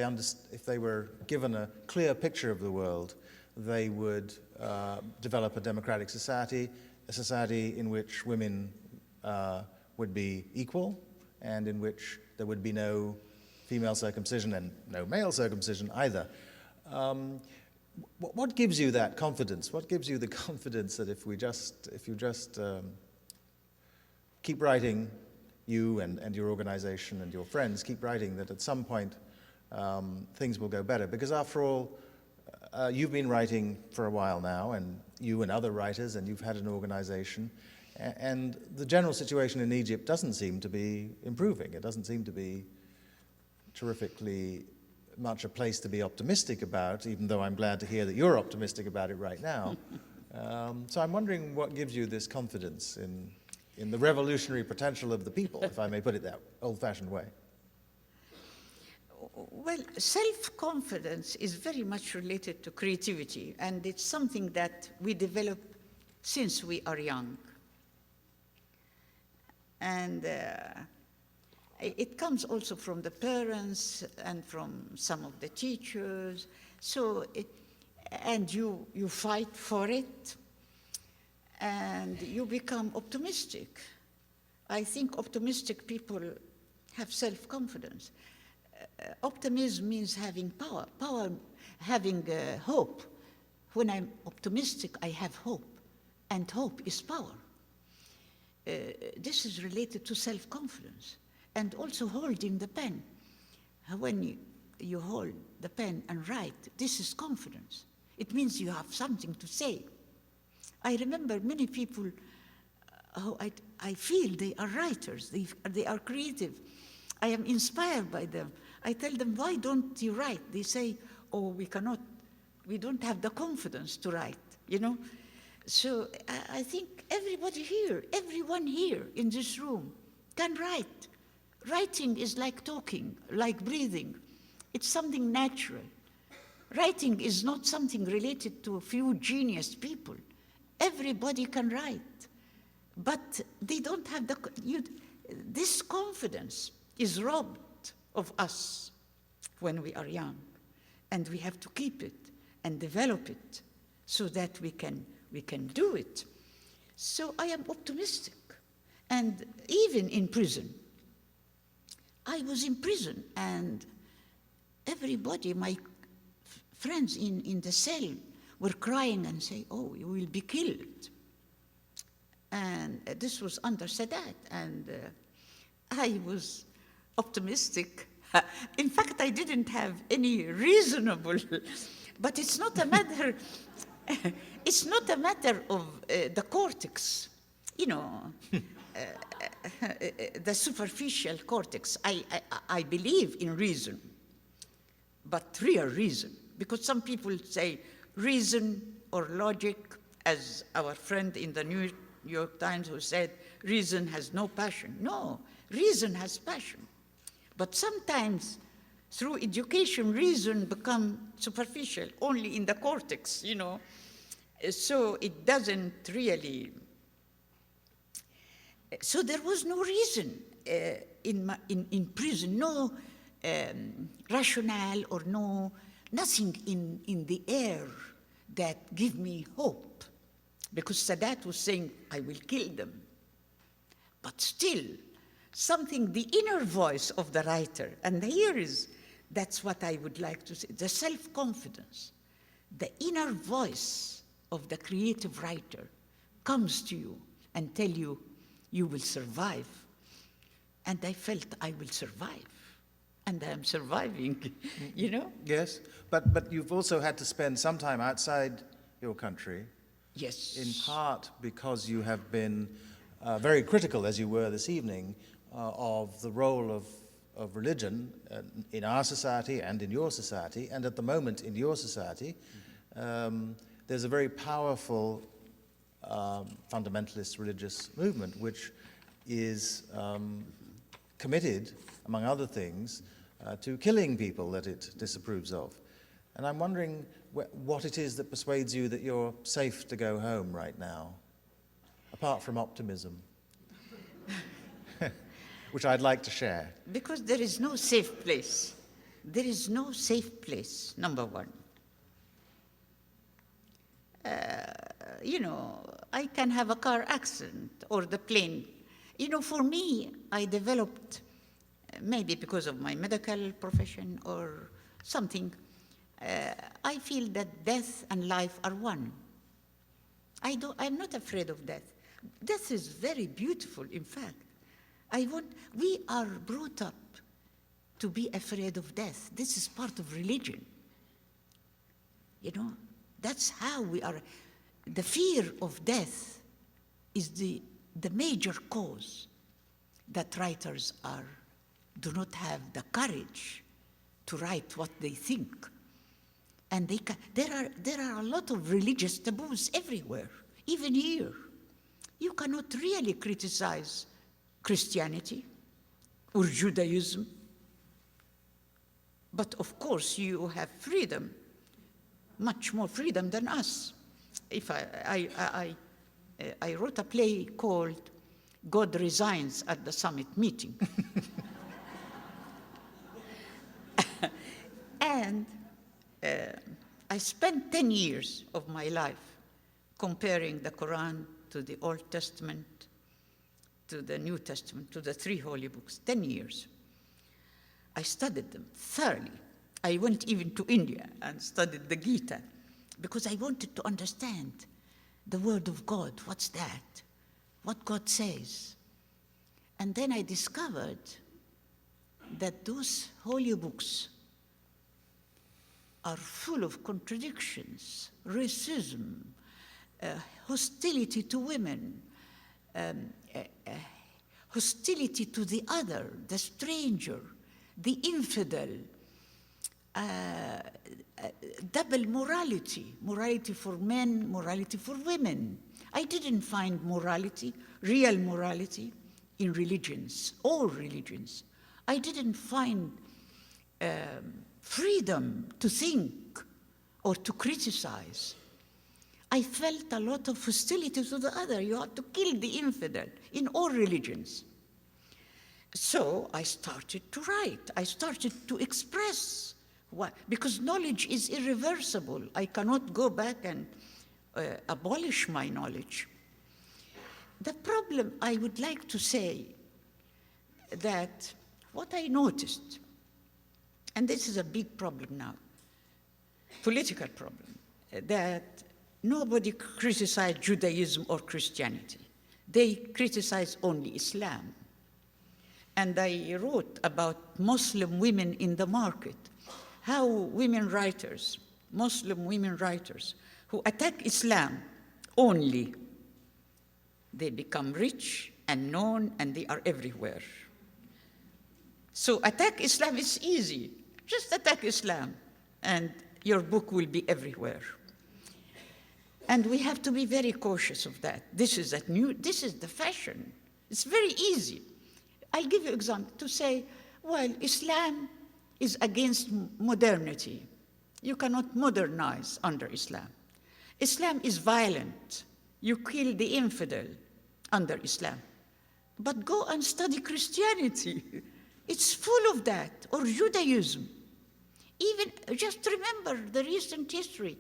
they were given a clear picture of the world, they would develop a democratic society, a society in which women would be equal, and in which there would be no female circumcision and no male circumcision either. What gives you that confidence? What gives you the confidence that if you just keep writing, you and your organization and your friends keep writing, that at some point things will go better? Because after all, you've been writing for a while now, and you and other writers, and you've had an organization, and the general situation in Egypt doesn't seem to be improving. It doesn't seem to be terrifically much a place to be optimistic about, even though I'm glad to hear that you're optimistic about it right now. So I'm wondering what gives you this confidence in the revolutionary potential of the people, if I may put it that old-fashioned way. Well, self-confidence is very much related to creativity, and it's something that we develop since we are young. And it comes also from the parents and from some of the teachers. So and you fight for it, and you become optimistic. I think optimistic people have self-confidence. Optimism means having power, having hope. When I'm optimistic, I have hope, and hope is power. This is related to self-confidence, and also holding the pen. When you hold the pen and write, this is confidence. It means you have something to say. I remember many people who I feel they are writers, they are creative. I am inspired by them. I tell them, why don't you write? They say, oh, we don't have the confidence to write, you know? So I think everyone here in this room can write. Writing is like talking, like breathing. It's something natural. Writing is not something related to a few genius people. Everybody can write, but they don't have this confidence is robbed of us when we are young, and we have to keep it and develop it so that we can do it. So I am optimistic, and even in prison. I was in prison, and everybody, my friends in the cell, were crying and saying, oh, you will be killed. And this was under Sadat, and I was optimistic. In fact, I didn't have any reasonable, but it's not a matter, it's not a matter of the cortex, you know, the superficial cortex. I believe in reason, but real reason, because some people say reason or logic, as our friend in the New York Times who said, reason has no passion. No, reason has passion. But sometimes, through education, reason becomes superficial, only in the cortex, you know. So it doesn't really. So there was no reason in prison, no rationale or nothing in the air that give me hope. Because Sadat was saying, I will kill them. But still, something, the inner voice of the writer, and that's what I would like to say, the self-confidence, the inner voice of the creative writer comes to you and tell you, you will survive. And I felt I will survive. And I am surviving, you know? Yes, but you've also had to spend some time outside your country. Yes. In part because you have been very critical, as you were this evening, of the role of religion in our society and in your society. And at the moment in your society, there's a very powerful fundamentalist religious movement which is committed, among other things, to killing people that it disapproves of. And I'm wondering what it is that persuades you that you're safe to go home right now, apart from optimism, which I'd like to share. Because there is no safe place. There is no safe place, number one. You know, I can have a car accident or the plane. You know, for me, I developed, maybe because of my medical profession or something, I feel that death and life are one. I'm not afraid of death. Death is very beautiful, in fact. We are brought up to be afraid of death. This is part of religion. You know, that's how we are. The fear of death is the major cause that writers do not have the courage to write what they think. And there are a lot of religious taboos everywhere, even here. You cannot really criticize Christianity or Judaism. But of course, you have freedom, much more freedom than us. If I wrote a play called God resigns at the summit meeting. And I spent 10 years of my life comparing the Quran to the Old Testament, to the New Testament, to the three holy books, 10 years. I studied them thoroughly. I went even to India and studied the Gita because I wanted to understand the word of God. What's that? What God says. And then I discovered that those holy books are full of contradictions, racism, hostility to women, hostility to the other, the stranger, the infidel, double morality, morality for men, morality for women. I didn't find morality, real morality, in religions, all religions. I didn't find freedom to think or to criticize. I felt a lot of hostility to the other. You have to kill the infidel in all religions. So I started to write. I started to express what, because knowledge is irreversible. I cannot go back and abolish my knowledge. The problem, I would like to say that what I noticed, and this is a big problem now, political problem, that nobody criticized Judaism or Christianity. They criticize only Islam. And I wrote about Muslim women in the market, how women writers, Muslim women writers, who attack Islam only, they become rich and known and they are everywhere. So attack Islam is easy. Just attack Islam and your book will be everywhere. And we have to be very cautious of that. This is the fashion. It's very easy. I'll give you an example to say, well, Islam is against modernity. You cannot modernize under Islam. Islam is violent. You kill the infidel under Islam. But go and study Christianity. It's full of that, or Judaism. Even, just remember the recent history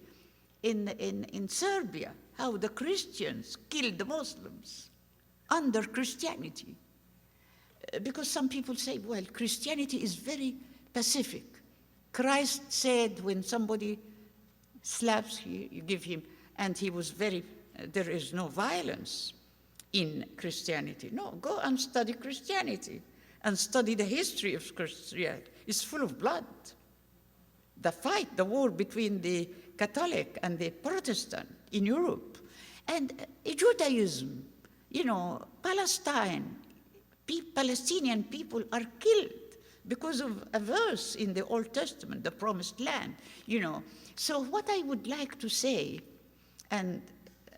in Serbia, how the Christians killed the Muslims under Christianity. Because some people say, well, Christianity is very pacific. Christ said when somebody slaps you, you give him, and he was very, there is no violence in Christianity. No, go and study Christianity and study the history of Christianity. It's full of blood. The fight, the war between the Catholic and the Protestant in Europe. And Judaism, you know, Palestine, Palestinian people are killed because of a verse in the Old Testament, the Promised Land, you know. So what I would like to say, and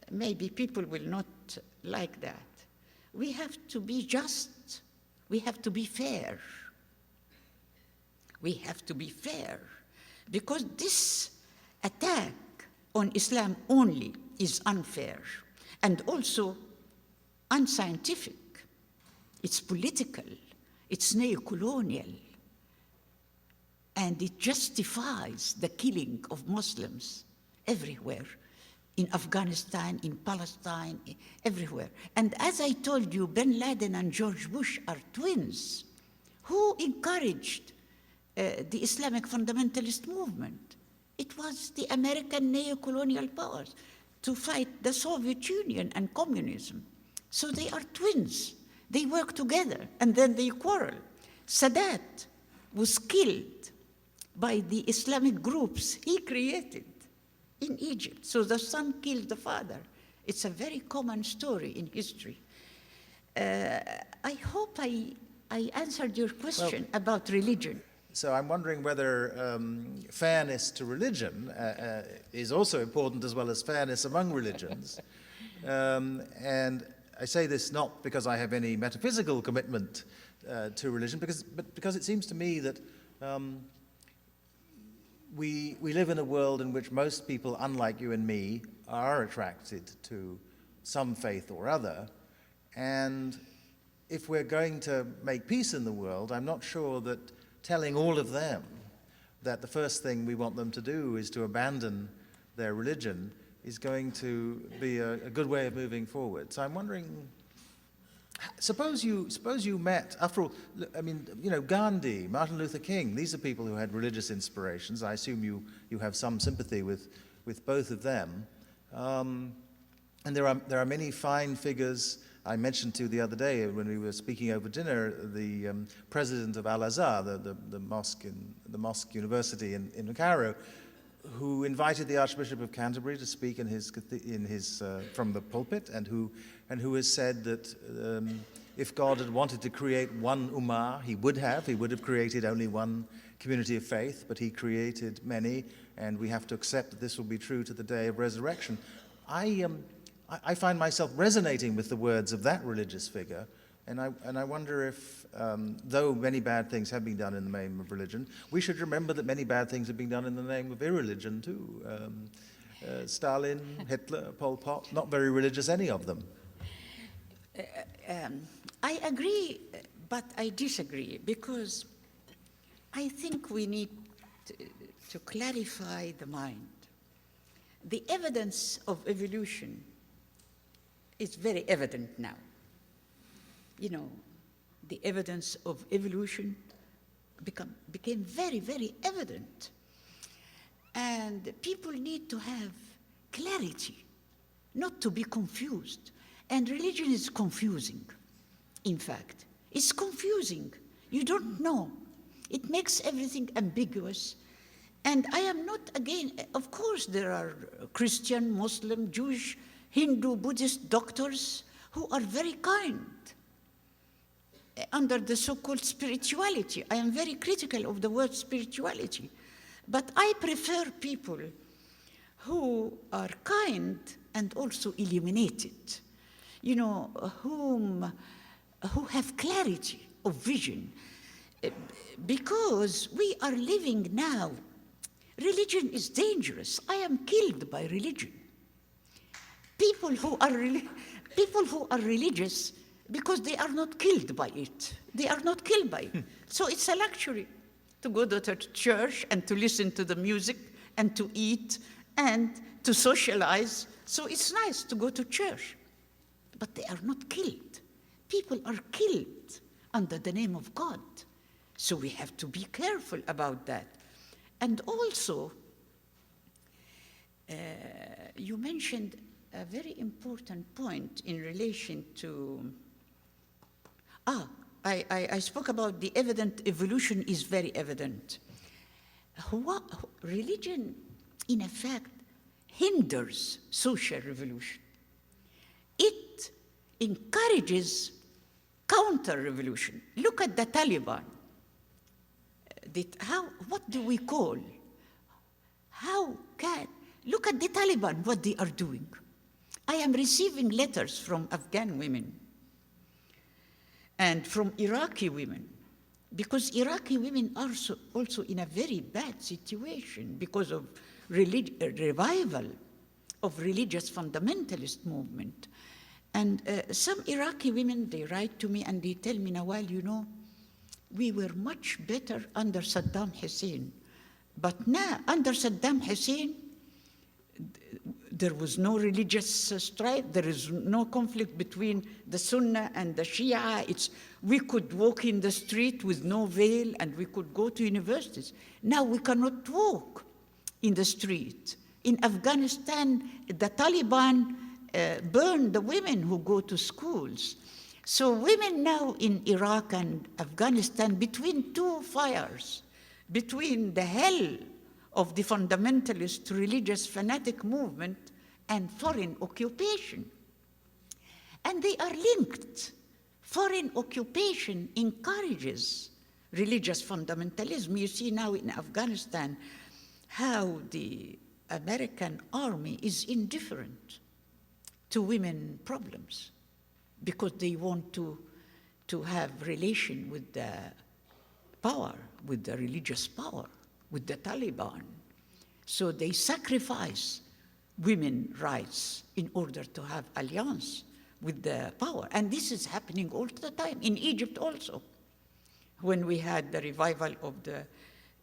maybe people will not like that, we have to be just, we have to be fair. We have to be fair, because this attack on Islam only is unfair and also unscientific. It's political, it's neo-colonial, and it justifies the killing of Muslims everywhere, in Afghanistan, in Palestine, everywhere. And as I told you, bin Laden and George Bush are twins who encouraged the Islamic fundamentalist movement. It was the American neo-colonial powers to fight the Soviet Union and communism. So they are twins. They work together, and then they quarrel. Sadat was killed by the Islamic groups he created in Egypt. So the son killed the father. It's a very common story in history. I hope I answered your question about religion. So I'm wondering whether fairness to religion is also important, as well as fairness among religions. And I say this not because I have any metaphysical commitment to religion, but because it seems to me that we live in a world in which most people, unlike you and me, are attracted to some faith or other, and if we're going to make peace in the world, I'm not sure that telling all of them that the first thing we want them to do is to abandon their religion is going to be a good way of moving forward. So I'm wondering, suppose you met, after all, I mean, you know, Gandhi, Martin Luther King, these are people who had religious inspirations. I assume you have some sympathy with both of them. And there are many fine figures. I mentioned to you the other day when we were speaking over dinner, the president of Al-Azhar, the mosque university in Cairo, who invited the Archbishop of Canterbury to speak in his from the pulpit, and who has said that if God had wanted to create one ummah, he would have created only one community of faith, but he created many, and we have to accept that this will be true to the day of resurrection. I find myself resonating with the words of that religious figure, and I wonder if, though many bad things have been done in the name of religion, we should remember that many bad things have been done in the name of irreligion too. Stalin, Hitler, Pol Pot, not very religious, any of them. I agree, but I disagree, because I think we need to clarify the mind. The evidence of evolution is very evident now. You know, the evidence of evolution became very, very evident. And people need to have clarity, not to be confused. And religion is confusing, in fact. It's confusing. You don't know. It makes everything ambiguous. And I am not, again, of course there are Christian, Muslim, Jewish, Hindu, Buddhist doctors who are very kind under the so-called spirituality. I am very critical of the word spirituality. But I prefer people who are kind and also illuminated, you know, who have clarity of vision. Because we are living now, religion is dangerous. I am killed by religion. People who are religious because they are not killed by it. They are not killed by it. So it's a luxury to go to church and to listen to the music and to eat and to socialize. So it's nice to go to church, but they are not killed. People are killed under the name of God. So we have to be careful about that. And also, you mentioned a very important point in relation to, I spoke about the evident evolution is very evident. Religion, in effect, hinders social revolution. It encourages counter-revolution. Look at the Taliban. What do we call? Look at the Taliban, what they are doing. I am receiving letters from Afghan women and from Iraqi women, because Iraqi women are also in a very bad situation because of revival of religious fundamentalist movement. And some Iraqi women, they write to me and they tell me, Nawal, you know, we were much better under Saddam Hussein. But now, under Saddam Hussein, there was no religious strife, there is no conflict between the Sunnah and the Shia. We could walk in the street with no veil and we could go to universities. Now we cannot walk in the street. In Afghanistan, the Taliban burn the women who go to schools. So women now in Iraq and Afghanistan, between two fires, between the hell of the fundamentalist religious fanatic movement and foreign occupation. And they are linked. Foreign occupation encourages religious fundamentalism. You see now in Afghanistan how the American army is indifferent to women problems because they want to have relation with the power, with the religious power, with the Taliban. So they sacrifice women's rights in order to have alliance with the power. And this is happening all the time, in Egypt also. When we had the revival of the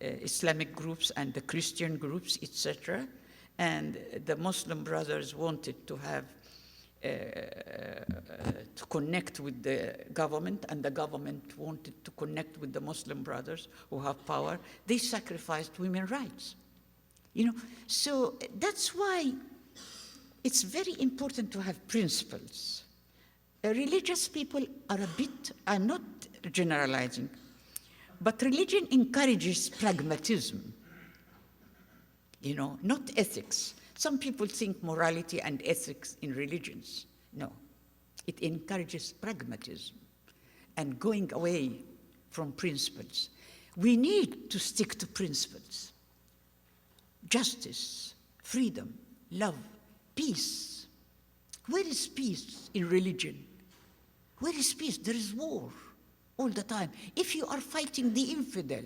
Islamic groups and the Christian groups, etc., and the Muslim brothers wanted to have to connect with the government, and the government wanted to connect with the Muslim brothers who have power, they sacrificed women's rights. You know, so that's why it's very important to have principles. Religious people are I'm not generalizing, but religion encourages pragmatism, you know, not ethics. Some people think morality and ethics in religions. No, it encourages pragmatism and going away from principles. We need to stick to principles. Justice, freedom, love, peace. Where is peace in religion? Where is peace? There is war all the time. If you are fighting the infidel,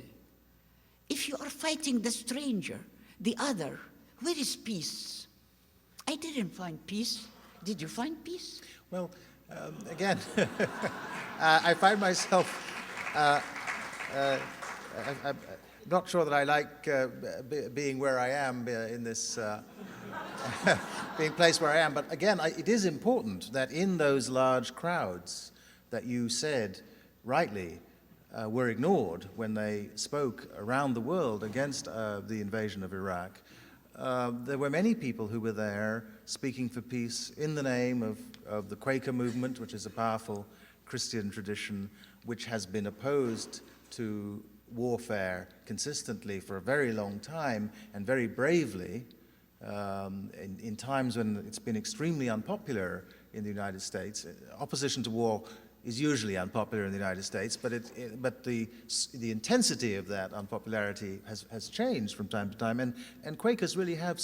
if you are fighting the stranger, the other, where is peace? I didn't find peace. Did you find peace? Well, again, I find myself I'm not sure that I like being where I am in this, being placed where I am. But again, it is important that in those large crowds that you said rightly were ignored when they spoke around the world against the invasion of Iraq, there were many people who were there speaking for peace in the name of the Quaker movement, which is a powerful Christian tradition, which has been opposed to warfare consistently for a very long time and very bravely in times when it's been extremely unpopular in the United States. Opposition to war is usually unpopular in the United States, but the intensity of that unpopularity has changed from time to time, and Quakers really have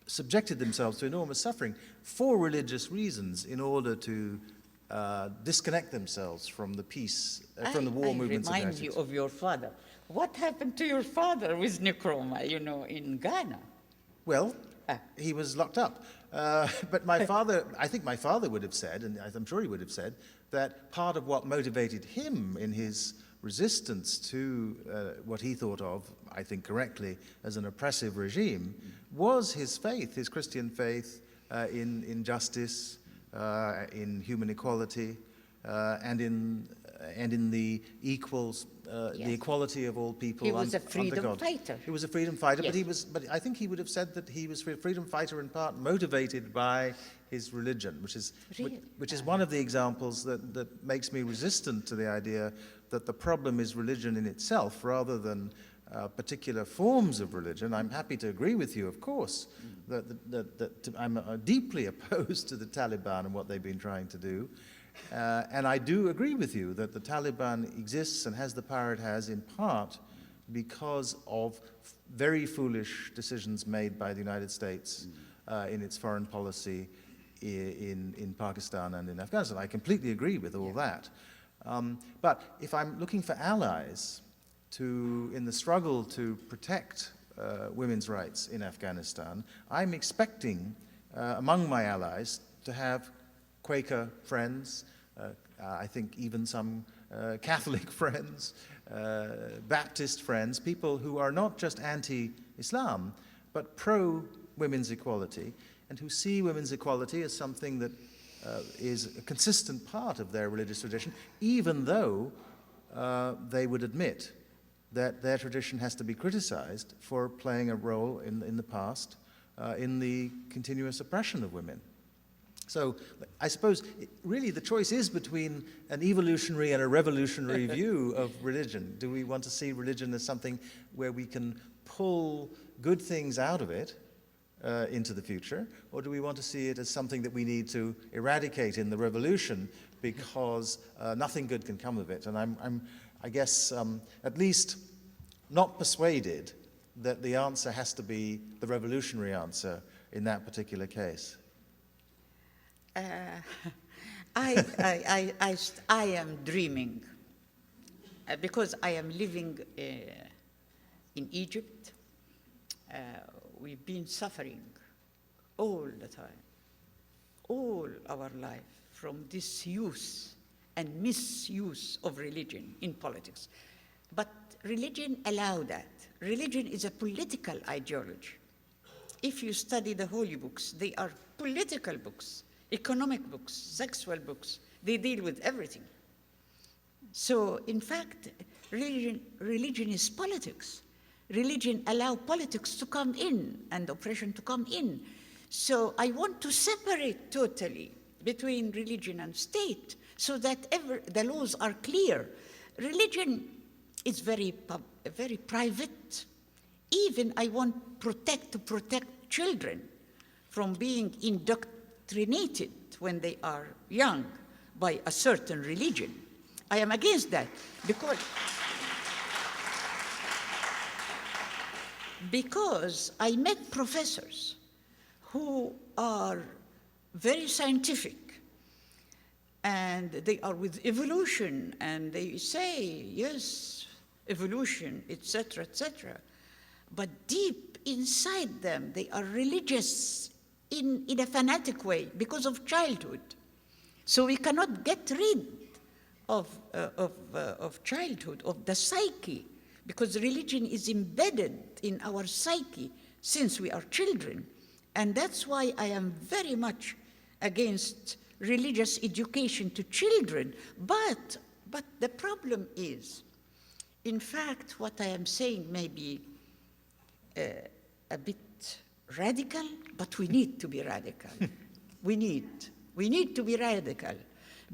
subjected themselves to enormous suffering for religious reasons in order to disconnect themselves from the peace, from the war movements. I remind you of your father. What happened to your father with Nkrumah, you know, in Ghana? Well, he was locked up. But my father, I think my father would have said, and I'm sure he would have said, that part of what motivated him in his resistance to what he thought of, I think correctly, as an oppressive regime, was his faith, his Christian faith in justice, in human equality, and in the equals, the equality of all people. He was a freedom fighter. He was a freedom fighter, Yes. but I think he would have said that he was a freedom fighter in part motivated by his religion, which is one of the examples that makes me resistant to the idea that the problem is religion in itself rather than particular forms of religion. I'm happy to agree with you, of course, that I'm deeply opposed to the Taliban and what they've been trying to do. And I do agree with you that the Taliban exists and has the power it has in part because of very foolish decisions made by the United States in its foreign policy in Pakistan and in Afghanistan. I completely agree with all that. But if I'm looking for allies in the struggle to protect women's rights in Afghanistan, I'm expecting among my allies to have Quaker friends, I think even some Catholic friends, Baptist friends, people who are not just anti-Islam, but pro-women's equality, and who see women's equality as something that is a consistent part of their religious tradition, even though they would admit that their tradition has to be criticized for playing a role in the past in the continuous oppression of women. So I suppose really the choice is between an evolutionary and a revolutionary view of religion. Do we want to see religion as something where we can pull good things out of it into the future, or do we want to see it as something that we need to eradicate in the revolution because nothing good can come of it? And I guess, at least not persuaded that the answer has to be the revolutionary answer in that particular case. I am dreaming because I am living in Egypt. We've been suffering all the time. all our life from this use and misuse of religion in politics. But religion allowed that. Religion is a political ideology. If you study the holy books, they are political books, economic books, sexual books. They deal with everything. So, in fact, religion is politics. Religion allows politics to come in and oppression to come in. So I want to separate totally between religion and state so that the laws are clear. Religion is very private. Even I want to protect children from being indoctrinated when they are young by a certain religion. I am against that because I met professors who are very scientific, and they are with evolution, and they say, yes, evolution, etc., etc. But deep inside them, they are religious in a fanatic way because of childhood. So we cannot get rid of childhood, of the psyche, because religion is embedded in our psyche since we are children. And that's why I am very much against religious education to children. But the problem is, in fact, what I am saying may be a bit radical, but we need to be radical. We need to be radical,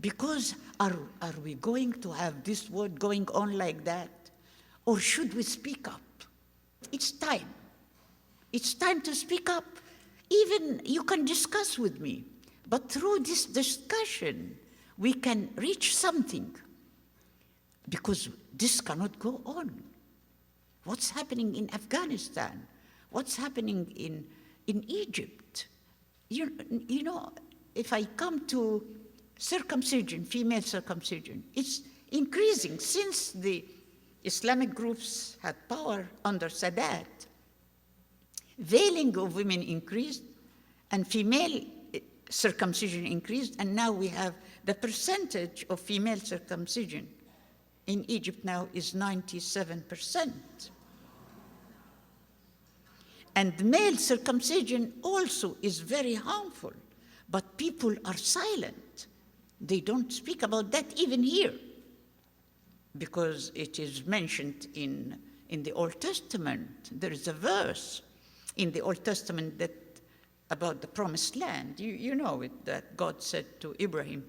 because are we going to have this world going on like that? Or should we speak up? It's time. It's time to speak up. Even you can discuss with me, but through this discussion, we can reach something, because this cannot go on. What's happening in Afghanistan? What's happening in Egypt? You know, if I come to circumcision, female circumcision, it's increasing since the Islamic groups had power under Sadat. Veiling of women increased, and female circumcision increased, and now we have the percentage of female circumcision in Egypt now is 97%. And male circumcision also is very harmful, but people are silent. They don't speak about that even here, because it is mentioned in the Old Testament. There is a verse in the Old Testament that about the promised land. You know it, that God said to Abraham,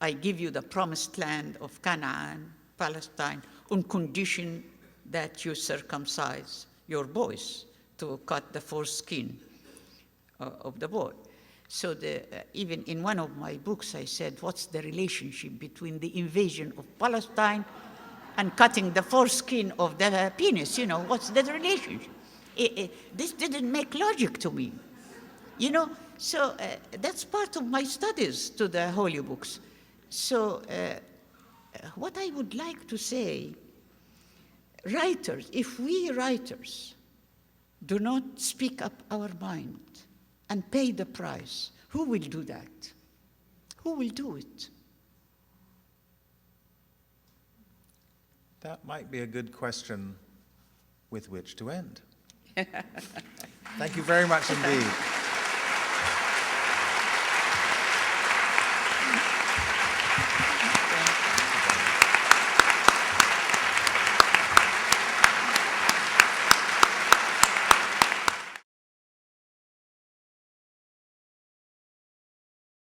I give you the promised land of Canaan, Palestine, on condition that you circumcise your boys to cut the foreskin of the boy. So even in one of my books, I said, what's the relationship between the invasion of Palestine and cutting the foreskin of the penis? You know, what's the relationship? This didn't make logic to me. You know, so that's part of my studies to the holy books. So what I would like to say, writers, if we writers do not speak up our mind and pay the price, who will do that? Who will do it? That might be a good question with which to end. Thank you very much indeed.